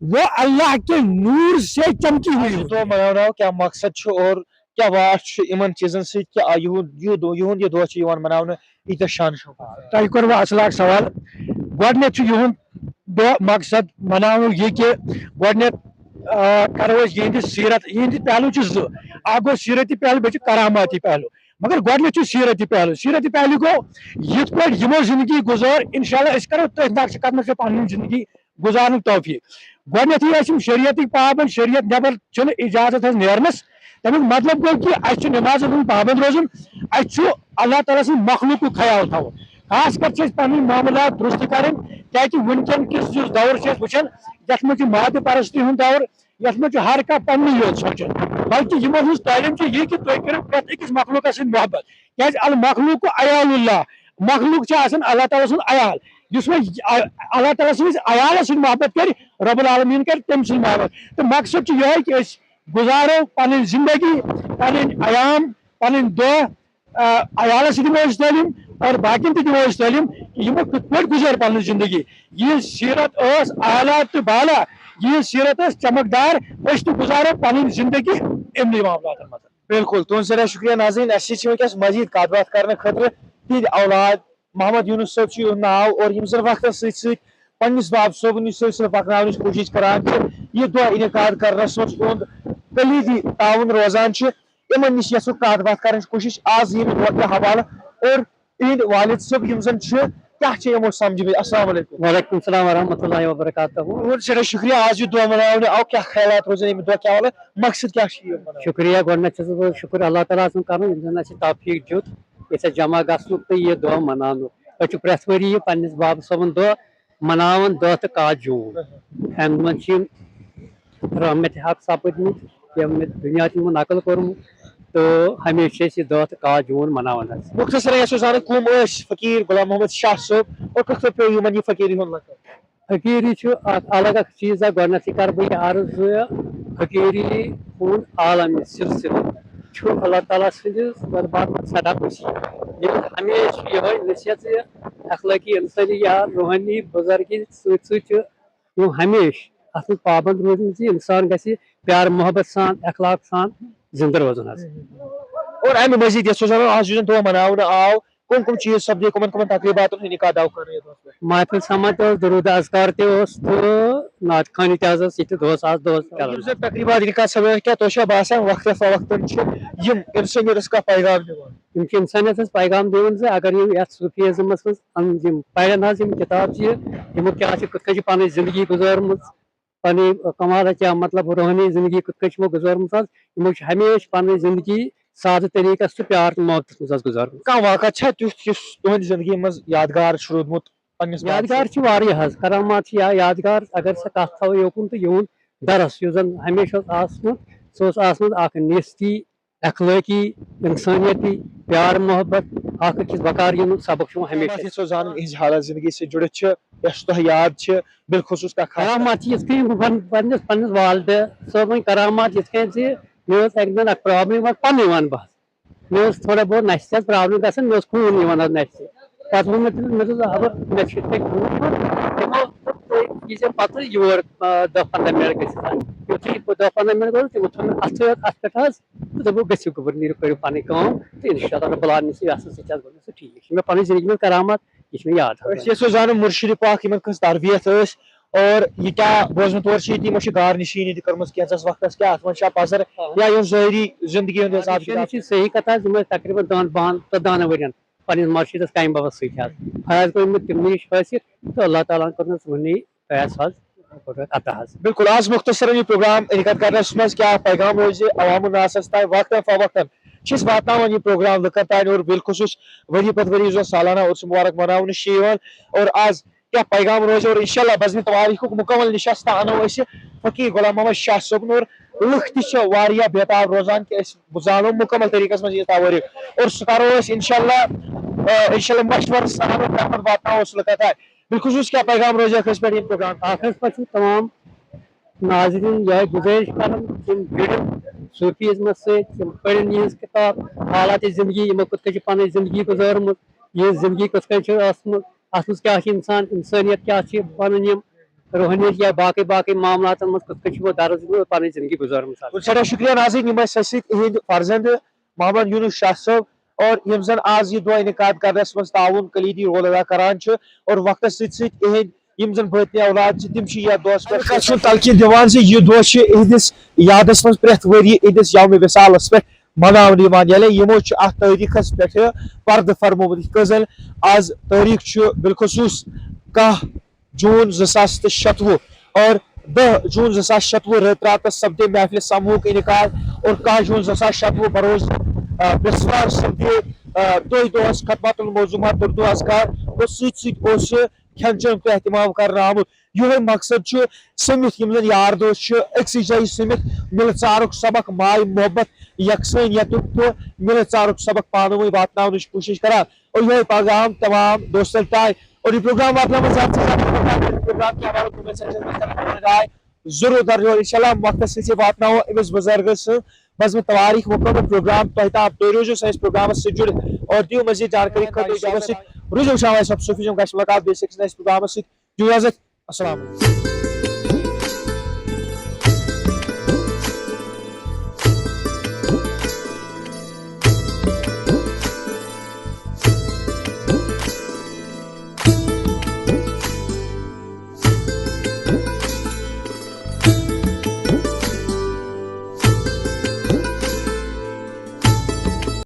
وہ اللہ کے نور سے چمکی ہوئی یہ ہوتی دو ہے۔ مناوناو کیا مقصد اور کیا واٹ ان چیزن سہد یہ دہ مناونہ یتہ شان شوکت تہ کور اصل اخ سوال گۄڈنیتھ چھُ دہ مقصد مناونُک یہ کہ گۄڈنیتھ کرو یہ سیرت یہ پہلو زٕ اکھ گوٚو سیرتی پہلو بیٚیہِ چھُ کراماتی پہلو مگر گۄڈنیتھ چھُ سیرتی پہلو گوٚو یِتھ پٲٹھۍ یِمو زندگی گُزٲر انشاءاللہ أسۍ کرو تٔتھۍ نقشہِ قدمس پٮ۪ٹھ پنٕنۍ زندگی گُزارنُک توفیق گۄڈنیتھٕے ٲسۍ یِم شریعتٕکۍ پابند شریعت نٮ۪بر چھُنہٕ اجازت حظ نیرنس تمیُک مطلب گوٚو کہ اَسہِ چھُ نٮ۪مازن ہُنٛد پابند روزُن اَسہِ چھُ اللہ تعالیٰ سٕنٛدِ مخلوقُک خیال تھاوُن خاص کر چھِ أسۍ پنٕنۍ معاملات درست کرٕنۍ کیازِ وٕنکیٚن کِس یُس دور چھِ أسۍ وٕچھان یتھ منٛز چھُ مادٕ پرستی ہُنٛد دور یتھ منٛز چھُ ہر کانٛہہ پننُے یوت سونچان بلکہ یِمن ہٕنٛز تعلیٖم چھِ یہِ کہ تُہۍ کٔرِو پرٛٮ۪تھ أکِس مخلوقس سۭتۍ محبت کیازِ المخلوق عیال اللہ مخلوق چھِ آسان اللہ تعالیٰ سُنٛد عیال یُس وۄنۍ اللہ تعالیٰ سٕنٛدِس عیالس سۭتۍ محبت کرِ رب العالمیٖن کرِ تٔمۍ سٕنٛز محبت تہٕ مقصد چھُ یِہوے کہ أسۍ گزارو پنٕنۍ زندگی پنٕنۍ ایام پنٕنۍ دۄہ عیالس دِمو أسۍ تعلیٖم اور باقین تہِ دِمو أسۍ تعلیٖم کہ یِمو کِتھ پٲٹھۍ گُزٲر پنٕنۍ زندگی یِہنٛز سیرت ٲس اعلیٰ تہٕ بالا یِہنٛز سیرت ٲس چمکدار أسۍ تہِ گُزارو پنٕنۍ زندگی اِمنٕے معاملاتن منٛز بالکل تہذ سٹھاہ شکریہ ناظرین اس ونکس مزید کت بات کرنے خاطر تہند اولاد محمد یونس صٲب چھُ یِہُنٛد ناو اور یم زن وقتس سۭتۍ پننس باب صٲبن سلسلہٕ پکناونٕچ کوٗشش کران یہ دۄہ انعقاد کرنس منٛز یِہُنٛد کلیدی تعاون روزان یمن نش یژھو کت بات کرنٕچ کوٗشش آز یِم دۄہ کے حوالہٕ اور تہند والد صٲب یم زن چھِ کیا چھِ یمو سمجھمٕتۍ السلام علیکم وعلیکم السلام ورحمۃ اللہ وبرکاتہ تہنٛد سٮ۪ٹھاہ شکریہ آز یہ دۄہ مناونہٕ آو کیا خیالات روزن امہِ دۄہ کے حوالہٕ مقصد کیا چھُ یہِ مناونُک؟ شکریہ گۄڈنیتھ چھُس بہٕ شکر اللہ تعالیٰ سُنٛد کرُن ییٚمۍ زن اَسہِ توفیٖق دیُت ییٚتہِ جمع گژھنُک تہٕ یہِ دۄہ مناونُک أسۍ چھِ پرٛٮ۪تھ ؤری یہِ پننِس بابہٕ صٲبُن دۄہ مناوان 10 تہٕ 11 جوٗن اَمہِ منٛز چھِ یِم رحمتِ حق سپٕدمٕتۍ یِم دُنیا چھُ یِمو نقل کوٚرمُت تہٕ ہمیشہِ چھِ أسۍ یہِ 10 تہٕ 11 جوٗن مناوان حظ مختصر یژھو زانُن کٕم ٲسۍ فقیٖر غلام محمد شاہ صٲب اور کِتھ پٲٹھۍ پیوٚو یِمن یہِ فقیٖری ہُنٛد لقب فقیٖری چھُ اکھ الگ اکھ چیٖز اکھ گۄڈنیتھٕے کرٕ بہٕ یہِ عرض فقیٖری ہُنٛد عالمی سلسلہٕ چھُ اللہ تعالیٰ سٕنٛدِس دربارس منٛز سٮ۪ٹھاہ وسیع ییٚمِس ہمیشہِ یِہوے نصیحت زِ اخلٲقی انسٲنی یا روحٲنی بُزرگی سۭتۍ سۭتۍ چھِ یِم ہمیشہِ اتھ منٛز پابنٛد روٗدمٕتۍ زِ انسان گژھِ پیار محبت سان اخلاق سان زنٛدٕ روزُن حظ اور امہِ مزید یژھو زانُن آز یُس زن دۄہ مناونہٕ آو کم کم چیٖز سپدے کمن کمن تقریٖباتن ہُنٛد انعقاد آو کرنہٕ یتھ دۄہس پٮ۪ٹھ محفل سماعت تہِ اوس درود اذکار تہِ اوس تہٕ نعت خوانی تہِ حظ ٲس ییٚتہِ دۄہس آز دۄہس یِم چلان زن تقریٖبات انعقاد سپدان کیٛاہ تۄہہِ چھا باسان وقتہ فوقتن چھِ یِم انسٲنیتس کانٛہہ پیغام دِوان یِم چھِ انسانیتس پیغام دِوان زِ اگر یِم یتھ صوٗفیٖزمس منٛز یِم پرن حظ یِم کِتاب چھِ یِمو کیٛاہ چھِ کِتھ کٔنۍ چھِ پنٕنۍ زندگی گُزٲرمٕژ پنٕنۍ کمال کیٛاہ مطلب روحٲنی زندگی کِتھ کٔنۍ چھِ یِمو گُزٲرمٕژ حظ یِمو چھِ ہمیشہِ پنٕنۍ زندگی سادٕ طریٖقس تہٕ پیار تہٕ محبتس منٛز حظ گُزارمٕژ کانٛہہ واقعہ چھا تیُتھ یُس تُہنٛدِ زندگی منٛز یادگار چھُ روٗدمُت پننِس یادگار چھِ واریاہ حظ کرامات چھِ یا یادگار اگر سۄ کتھ تھاوو یوکُن تہٕ یِہُنٛد درس یُس زن ہمیشہِ اوس آسمُت سُہ اوس آسمُت اکھ نیستی اخلٲقی انسٲنیتی پیار محبت اکھ أکِس بکار یِنُک سبق چھُ ہمیشہ یژھو زانُن یِہنٛزِ حالات زندگی سۭتۍ جُڑِتھ چھِ یۄس تۄہہِ یاد چھِ بالخصوٗص کانٛہہ خاص کرامات چھِ یِتھ کٔنۍ پننِس والدٕ صٲبٕنۍ کرامات یِتھ کٔنۍ زِ مےٚ ٲس اکہِ دۄہ اکھ پرابلم پنٕنۍ ونہٕ بہٕ حظ مےٚ اوس تھوڑا بہت نشہِ حظ پرابلم گژھان مےٚ اوس خوٗن یِوان حظ نشہِ پتہٕ ووٚن مےٚ تٔمِس مےٚ دوٚپ مےٚ چھُ یِتھ کٔنۍ خوٗن یِوان تِمو دوٚپ تُہۍ ییٖزیو پتہٕ یور 10-15 منٹ گٔژھِتھ یُتھُے بہٕ 10-15 منٹ گوٚو تِمو تھوٚو مےٚ اتھ پٮ۪ٹھ حظ تہٕ دوٚپُکھ گٔژھِو گوٚبُر نیٖرِو کٔرِو پنٕنۍ کٲم تہٕ انشاء اللہ رب العالمیٖن سٕنٛدِ وٮ۪سہٕ سۭتۍ حظ گوٚو مےٚ سُہ ٹھیٖک یہِ چھِ مےٚ پنٕنۍ زندگی منٛز کرامات یہِ چھِ مےٚ یاد أسۍ یژھو زانُن مُرشِدِ پاک یِمن کٕژ تربیت ٲس اور یہِ کیٛاہ بوزنہٕ طور چھِ ییٚتہِ یِمو چھِ گار نشیٖنی تہِ کٔرمٕژ کینٛژھس وقتس کیٛاہ اتھ منٛز چھا پزر یا یُس ظٲہری زندگی ہُنٛد حساب یہِ چھِ صحیح کتھ حظ یِم ٲسۍ تقریٖبن 10-12 ؤرین پننِس مرشدس کامہِ بابس سۭتۍ حظ فیض گوٚو مےٚ تِمنٕے نِش حٲصِل تہٕ اللہ تعالیٰ ہن کوٚرنَس وُنی فیض حظ عطا حظ بالکل آز مختصر یہ پروگرام انعقاد کرنس منٛز کیٛاہ پیغام روزِ عوام الناسس تام وقتاً فوقتاً چھِ أسۍ واتناوان یہ پروگرام لُکن تام اور بالخصوٗص ؤری پتہٕ ؤری یُس زن سالانہ عرس مبارک مناونہٕ چھِ یِوان اور آز کیٛاہ پیغام روزِ اور انشاء اللہ بزمِ تواریخُک مکمل نشستہ انو أسۍ فقیٖر غلام محمد شاہ صٲبُن اور لُکھ تہِ چھِ واریاہ بےتاب روزان کہ أسۍ زانو مکمل طریقس منٛز یہِ تواریخ اور سُہ کرو أسۍ انشاء اللہ مشورٕ سان اور تتھ پتہٕ واتناوو أسۍ لُکن تام بالخصوٗص کیٛاہ پیغام روزِ ٲخرس پٮ۪ٹھ ییٚمہِ پروگرام آخرس پتہٕ چھُ تمام ناظریٖن یِہوے گُزٲرِش کران تِم جُڑن صوٗفیٖزمس سۭتۍ تِم پٔرِن یِہنٛز کِتاب حالاتِ زندگی یِمو کِتھ کٔنۍ چھِ پنٕنۍ زندگی گُزٲرمٕژ یِہنٛز زندگی کِتھ کٔنۍ چھِ ٲسمٕژ اتھ منٛز کیٛاہ چھِ انسان انسٲنیت کیٛاہ چھِ پنٕنۍ یِم روحانیت یا باقی باقی معاملات مجھ درس پنی زندگی گزارم سٹھا شکریہ ناظرین یم ستھ فرزند محمد یونس شاہ صٲب اور یم زن آز یہ دعا انعقاد کرنس مز تعاون کلیدی رول ادا کران اور وقت ستھ یم زن بھتنی اولاد تم یہ دہس پہ تلقین دان یہ دہ اہدس یادس مز پریت وری اہدس یوم وصالس پہ منانے یعنی یمو ات تاریخ پہ پردہ فرموت یت زن آز تاریخ بالخصوص 10 جون 2016 اور 10 جون 2016 رات رات سپدے محفل سموہک انعقاد اور 10 جون 2016 بروز برسوار سپدے دہس خدمات الموضوعات اردو اذکار اور ست کھین چین تو اہتمام کرنا آمت یہ مقصد سمت یم زن یار دوست اکسی جائیں سمت مل ژارک سبق ماے محبت یکسانیت تو مل ژارک سبق پانو واتن کوشش کران اور یہ پیغام تمام دوستن تائیں اور یہ پروگرام واتن زیادہ سے زیادہ پروگرام کے حوالے کمنٹ سیکشن میں رائے ضرور درج اور انشاءاللہ وقت سے واتن امس بزرگس مزم تواریخ مکمل پروگرام تہ تام تھی روزو سس پروگرام سے جڑ اور دیو مزید جانکاری خاطر روزو شاہ صاحب صوفی گھر ملاقات بیس پروگرام اجازت السلام علیکم